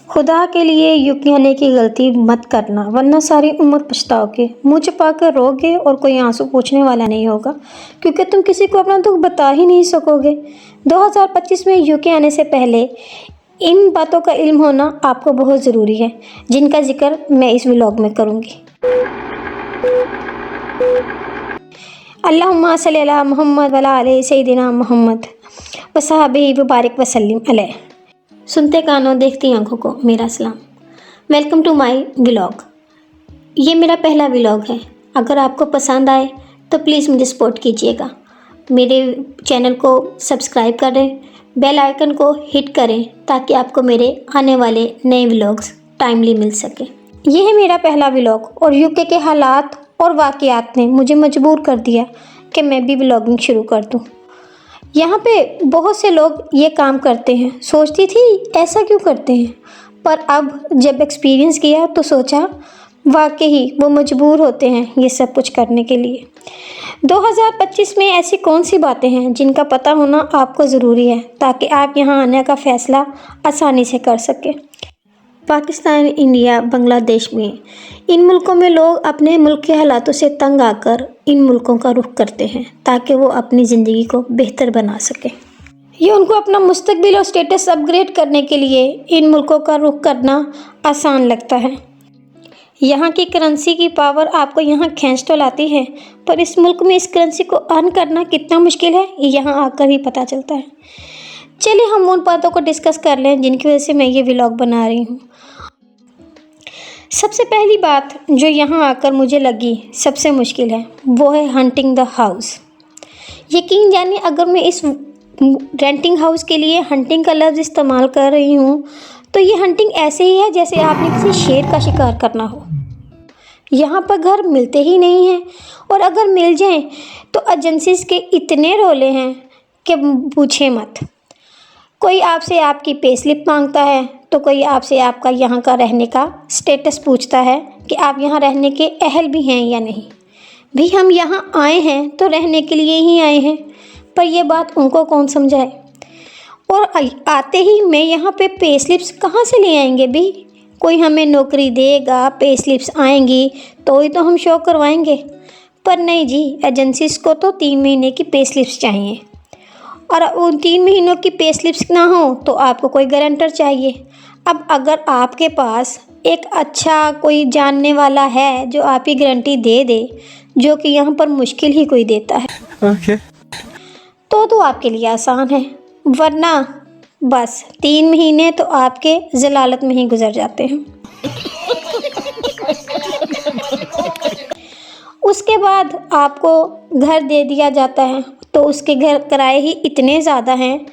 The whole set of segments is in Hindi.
खुदा के लिए यूके आने की गलती मत करना, वरना सारी उम्र पछताओगे। मुँह छुपा कर रोगे और कोई आंसू पोंछने वाला नहीं होगा, क्योंकि तुम किसी को अपना दुख बता ही नहीं सकोगे। 2025 में यूके आने से पहले इन बातों का इल्म होना आपको बहुत ज़रूरी है, जिनका जिक्र मैं इस व्लॉग में करूँगी। अल्लाहुम्मा सल्ली अला मुहम्मद व अला आले सय्यिदिना मुहम्मद व सहाबिही व बारिक वसल्लिम अलैह। सुनते कानों देखती आंखों को मेरा सलाम। Welcome to my vlog. ये मेरा पहला व्लॉग है। अगर आपको पसंद आए तो प्लीज़ मुझे सपोर्ट कीजिएगा। मेरे चैनल को सब्सक्राइब करें, बेल आइकन को हिट करें ताकि आपको मेरे आने वाले नए व्लॉग्स टाइमली मिल सके। ये है मेरा पहला व्लॉग और यूके के हालात और वाक़यात ने मुझे मजबूर कर दिया कि मैं भी व्लॉगिंग शुरू कर दूँ। यहाँ पे बहुत से लोग ये काम करते हैं। सोचती थी ऐसा क्यों करते हैं, पर अब जब एक्सपीरियंस किया तो सोचा वाकई वो मजबूर होते हैं ये सब कुछ करने के लिए। 2025 में ऐसी कौन सी बातें हैं जिनका पता होना आपको ज़रूरी है ताकि आप यहाँ आने का फ़ैसला आसानी से कर सकें। पाकिस्तान, इंडिया, बांग्लादेश में इन मुल्कों में लोग अपने मुल्क के हालातों से तंग आकर इन मुल्कों का रुख करते हैं ताकि वो अपनी ज़िंदगी को बेहतर बना सकें। ये उनको अपना मुस्तकबिल और स्टेटस अपग्रेड करने के लिए इन मुल्कों का रुख करना आसान लगता है। यहाँ की करेंसी की पावर आपको यहाँ खींच तो लाती है, पर इस मुल्क में इस करेंसी को अर्न करना कितना मुश्किल है ये यहाँ आकर ही पता चलता है। चलिए हम उन बातों को डिस्कस कर लें जिनकी वजह से मैं ये व्लॉग बना रही हूँ। सबसे पहली बात जो यहाँ आकर मुझे लगी सबसे मुश्किल है वो है हंटिंग द हाउस। यकीन जानिए, अगर मैं इस रेंटिंग हाउस के लिए हंटिंग का लफ्ज़ इस्तेमाल कर रही हूँ तो ये हंटिंग ऐसे ही है जैसे आपने किसी शेर का शिकार करना हो। यहाँ पर घर मिलते ही नहीं हैं, और अगर मिल जाएं तो एजेंसीज के इतने रोले हैं कि पूछे मत। कोई आपसे आपकी पे स्लिप मांगता है तो कोई आपसे आपका यहाँ का रहने का स्टेटस पूछता है कि आप यहाँ रहने के अहल भी हैं या नहीं। भी हम यहाँ आए हैं तो रहने के लिए ही आए हैं, पर यह बात उनको कौन समझाए। और आते ही मैं यहाँ पे स्लिप्स कहाँ से ले आएंगे भी। कोई हमें नौकरी देगा, पे स्लिप्स आएंगी तो ही तो हम शो करवाएंगे। पर नहीं जी, एजेंसीज को तो 3 महीने की पे स्लिप्स चाहिए, और उन 3 महीनों की पे स्लिप्स ना हो तो आपको कोई गारंटर चाहिए। अब अगर आपके पास एक अच्छा कोई जानने वाला है जो आपकी गारंटी दे दे, जो कि यहाँ पर मुश्किल ही कोई देता है, तो आपके लिए आसान है, वरना बस 3 महीने तो आपके जलालत में ही गुजर जाते हैं। उसके बाद आपको घर दे दिया जाता है तो उसके घर किराए ही इतने ज़्यादा हैं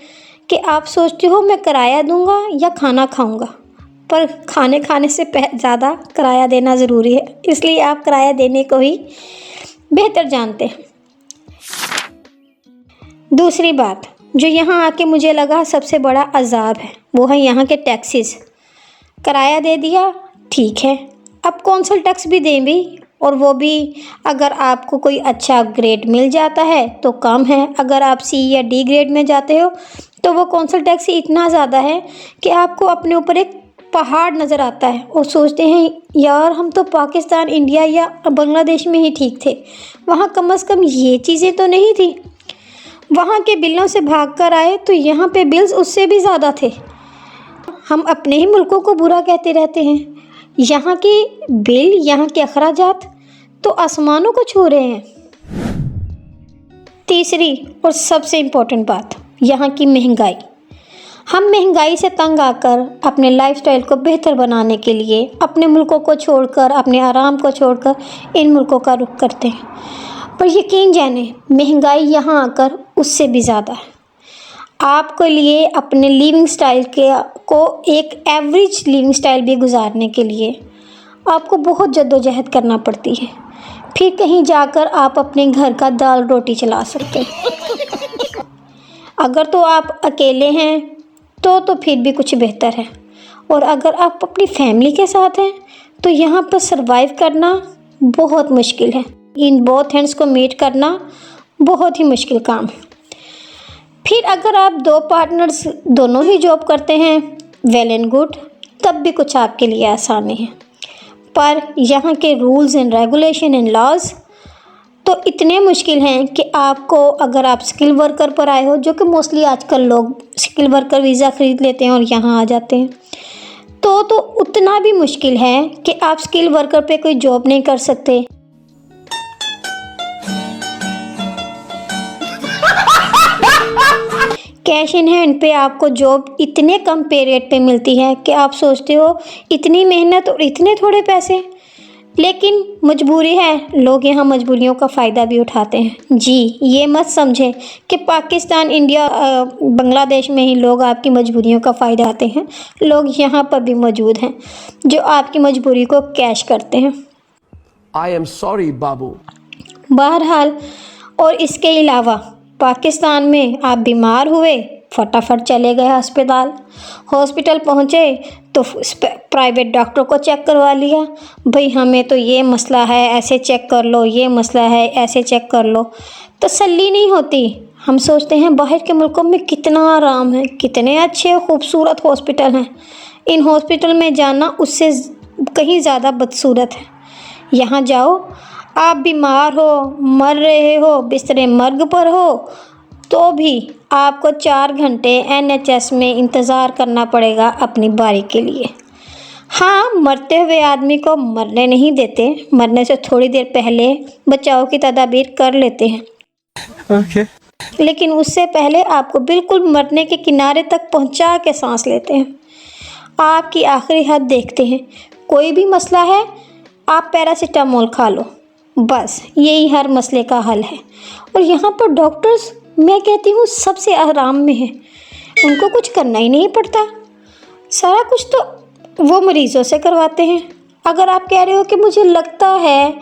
कि आप सोचते हो मैं किराया दूंगा या खाना खाऊंगा, पर खाने से ज़्यादा किराया देना ज़रूरी है, इसलिए आप किराया देने को ही बेहतर जानते हैं। दूसरी बात जो यहाँ आके मुझे लगा सबसे बड़ा अजाब है वो है यहाँ के टैक्सेस। किराया दे दिया ठीक है, अब कौंसल टैक्स भी दें भी, और वो भी अगर आपको कोई अच्छा ग्रेड मिल जाता है तो कम है, अगर आप सी या डी ग्रेड में जाते हो तो वो कौंसल टैक्स ही इतना ज़्यादा है कि आपको अपने ऊपर एक पहाड़ नज़र आता है और सोचते हैं यार हम तो पाकिस्तान, इंडिया या बांग्लादेश में ही ठीक थे, वहाँ कम से कम ये चीज़ें तो नहीं थी। वहाँ के बिलों से भाग कर आए तो यहाँ पे बिल्स उससे भी ज़्यादा थे। हम अपने ही मुल्कों को बुरा कहते रहते हैं, यहाँ के बिल, यहाँ के अखराजात तो आसमानों को छू रहे हैं। तीसरी और सबसे इम्पोर्टेंट बात, यहाँ की महंगाई। हम महंगाई से तंग आकर अपने लाइफस्टाइल को बेहतर बनाने के लिए अपने मुल्कों को छोड़कर, अपने आराम को छोड़कर इन मुल्कों का रुख करते हैं, पर यकीन जाने महंगाई यहाँ आकर उससे भी ज़्यादा है। आपके लिए अपने लिविंग स्टाइल को एक एवरेज लिविंग स्टाइल भी गुजारने के लिए आपको बहुत जद्दोजहद करना पड़ती है, फिर कहीं जाकर आप अपने घर का दाल रोटी चला सकते हैं। अगर तो आप अकेले हैं तो फिर भी कुछ बेहतर है, और अगर आप अपनी फैमिली के साथ हैं तो यहाँ पर सरवाइव करना बहुत मुश्किल है। इन बोथ हैंड्स को मीट करना बहुत ही मुश्किल काम है। फिर अगर आप 2 पार्टनर्स दोनों ही जॉब करते हैं, वेल एंड गुड, तब तब भी कुछ आपके लिए आसान नहीं है। पर यहाँ के rules and regulation and laws तो इतने मुश्किल हैं कि आपको, अगर आप स्किल वर्कर पर आए हो, जो कि मोस्टली आजकल लोग स्किल वर्कर वीज़ा ख़रीद लेते हैं और यहाँ आ जाते हैं, तो उतना भी मुश्किल है कि आप स्किल वर्कर पे कोई जॉब नहीं कर सकते। कैश इन हैंड पे आपको जॉब इतने कम पे रेट पे मिलती है कि आप सोचते हो इतनी मेहनत और इतने थोड़े पैसे। लेकिन मजबूरी है, लोग यहाँ मजबूरियों का फ़ायदा भी उठाते हैं। जी, ये मत समझें कि पाकिस्तान, इंडिया, बांग्लादेश में ही लोग आपकी मजबूरियों का फ़ायदा उठाते हैं। लोग यहाँ पर भी मौजूद हैं जो आपकी मजबूरी को कैश करते हैं। I am sorry, बाबू। बहरहाल, और इसके अलावा पाकिस्तान में आप बीमार हुए, फटाफट चले गए हॉस्पिटल पहुँचे तो प्राइवेट डॉक्टर को चेक करवा लिया। भाई हमें तो ये मसला है, ऐसे चेक कर लो, ये मसला है, ऐसे चेक कर लो। तसल्ली नहीं होती। हम सोचते हैं बाहर के मुल्कों में कितना आराम है, कितने अच्छे खूबसूरत हॉस्पिटल हैं। इन हॉस्पिटल में जाना उससे कहीं ज़्यादा बदसूरत है। यहाँ जाओ, आप बीमार हो, मर रहे हो, बिस्तरे मर्ग पर हो, तो भी आपको 4 घंटे NHS में इंतज़ार करना पड़ेगा अपनी बारी के लिए। हाँ, मरते हुए आदमी को मरने नहीं देते, मरने से थोड़ी देर पहले बचाव की तदाबीर कर लेते हैं। Okay. लेकिन उससे पहले आपको बिल्कुल मरने के किनारे तक पहुंचा के सांस लेते हैं। आपकी आखिरी हद देखते हैं। कोई भी मसला है, आप पैरासीटामोल खा लो, बस यही हर मसले का हल है। और यहाँ पर डॉक्टर्स, मैं कहती हूँ, सबसे आराम में है। उनको कुछ करना ही नहीं पड़ता, सारा कुछ तो वो मरीज़ों से करवाते हैं। अगर आप कह रहे हो कि मुझे लगता है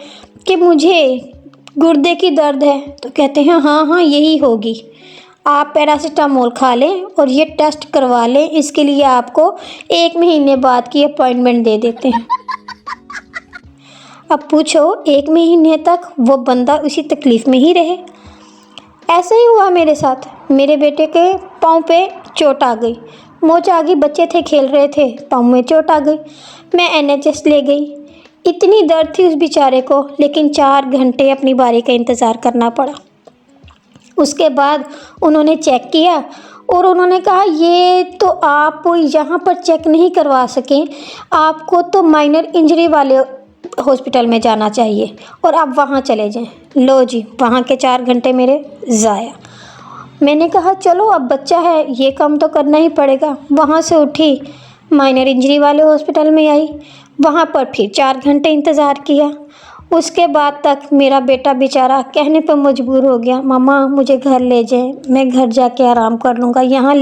कि मुझे गुर्दे की दर्द है, तो कहते हैं हाँ यही होगी, आप पैरासीटामोल खा लें और ये टेस्ट करवा लें। इसके लिए आपको 1 महीने बाद की अपॉइंटमेंट दे देते हैं। अब पूछो, 1 महीने तक वो बंदा उसी तकलीफ़ में ही रहे? ऐसा ही हुआ मेरे साथ। मेरे बेटे के पाँव पे चोट आ गई, मोच आ गई, बच्चे थे खेल रहे थे, पाँव में चोट आ गई। मैं NHS ले गई। इतनी दर्द थी उस बेचारे को, लेकिन 4 घंटे अपनी बारी का इंतज़ार करना पड़ा। उसके बाद उन्होंने चेक किया और उन्होंने कहा ये तो आप यहाँ पर चेक नहीं करवा सकें, आपको तो माइनर इंजरी वाले हॉस्पिटल में जाना चाहिए और आप वहाँ चले जाएं। लो जी, वहाँ के 4 घंटे मेरे ज़ाया। मैंने कहा चलो, अब बच्चा है, ये काम तो करना ही पड़ेगा। वहाँ से उठी, माइनर इंजरी वाले हॉस्पिटल में आई, वहाँ पर फिर 4 घंटे इंतज़ार किया। उसके बाद तक मेरा बेटा बेचारा कहने पर मजबूर हो गया, मामा मुझे घर ले जाएं, मैं घर जाके आराम कर लूँगा, यहाँ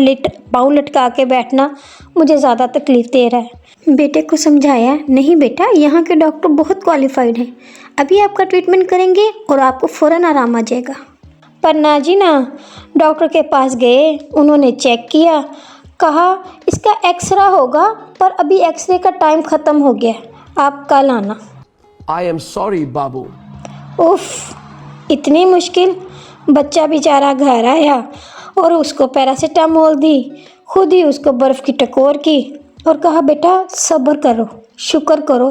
पाँव लटका के बैठना मुझे ज़्यादा तकलीफ़ दे रहा है। बेटे को समझाया, नहीं बेटा, यहाँ के डॉक्टर बहुत क्वालिफाइड हैं, अभी आपका ट्रीटमेंट करेंगे और आपको फ़ौरन आराम आ जाएगा। पर ना जी ना, डॉक्टर के पास गए, उन्होंने चेक किया, कहा इसका एक्सरे होगा, पर अभी एक्सरे का टाइम ख़त्म हो गया, आप कल आना। I am sorry, बाबू। उफ, इतनी मुश्किल। बच्चा बेचारा घर आया और उसको पैरासीटामोल दी, खुद ही उसको बर्फ़ की टकोर की और कहा बेटा सब्र करो, शुक्र करो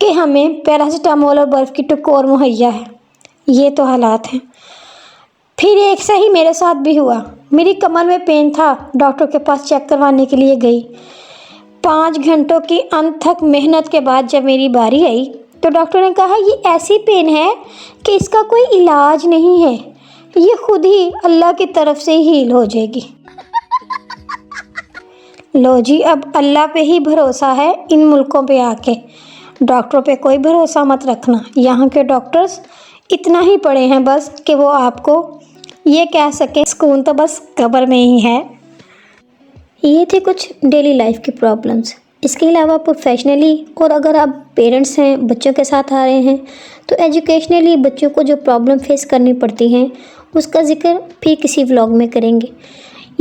कि हमें पैरासीटामोल और बर्फ़ की टकोर मुहैया है। ये तो हालात हैं। फिर एक से ही मेरे साथ भी हुआ। मेरी कमर में पेन था, डॉक्टर के पास चेक करवाने के लिए गई। 5 घंटों की अनथक मेहनत के बाद जब मेरी बारी आई तो डॉक्टर ने कहा ये ऐसी पेन है कि इसका कोई इलाज नहीं है, ये खुद ही अल्लाह की तरफ से हील हो जाएगी। लो जी, अब अल्लाह पे ही भरोसा है। इन मुल्कों पे आके डॉक्टरों पे कोई भरोसा मत रखना। यहाँ के डॉक्टर्स इतना ही पढ़े हैं बस कि वो आपको ये कह सके सुकून तो बस कब्र में ही है। ये थे कुछ डेली लाइफ की प्रॉब्लम्स। इसके अलावा प्रोफेशनली, और अगर आप पेरेंट्स हैं, बच्चों के साथ आ रहे हैं, तो एजुकेशनली बच्चों को जो प्रॉब्लम फेस करनी पड़ती हैं उसका ज़िक्र फिर किसी व्लॉग में करेंगे।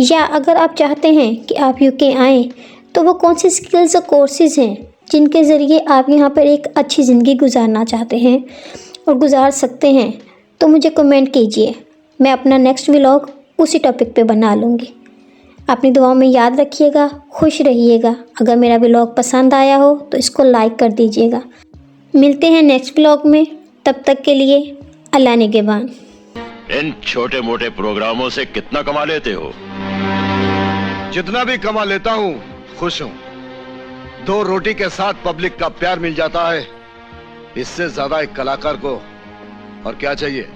या अगर आप चाहते हैं कि आप UK आएँ तो वो कौन सी स्किल्स और कोर्सेज़ हैं जिनके ज़रिए आप यहाँ पर एक अच्छी ज़िंदगी गुजारना चाहते हैं और गुजार सकते हैं, तो मुझे कमेंट कीजिए। मैं अपना नेक्स्ट व्लॉग उसी टॉपिक पे बना लूँगी। अपनी दुआओं में याद रखिएगा, खुश रहिएगा। अगर मेरा व्लॉग पसंद आया हो तो इसको लाइक कर दीजिएगा। मिलते हैं नेक्स्ट व्लॉग में, तब तक के लिए अल्लाह निगहबान। इन छोटे मोटे प्रोग्रामों से कितना कमा लेते हो? जितना भी कमा लेता हूँ खुश हूँ। 2 रोटी के साथ पब्लिक का प्यार मिल जाता है, इससे ज्यादा एक कलाकार को और क्या चाहिए।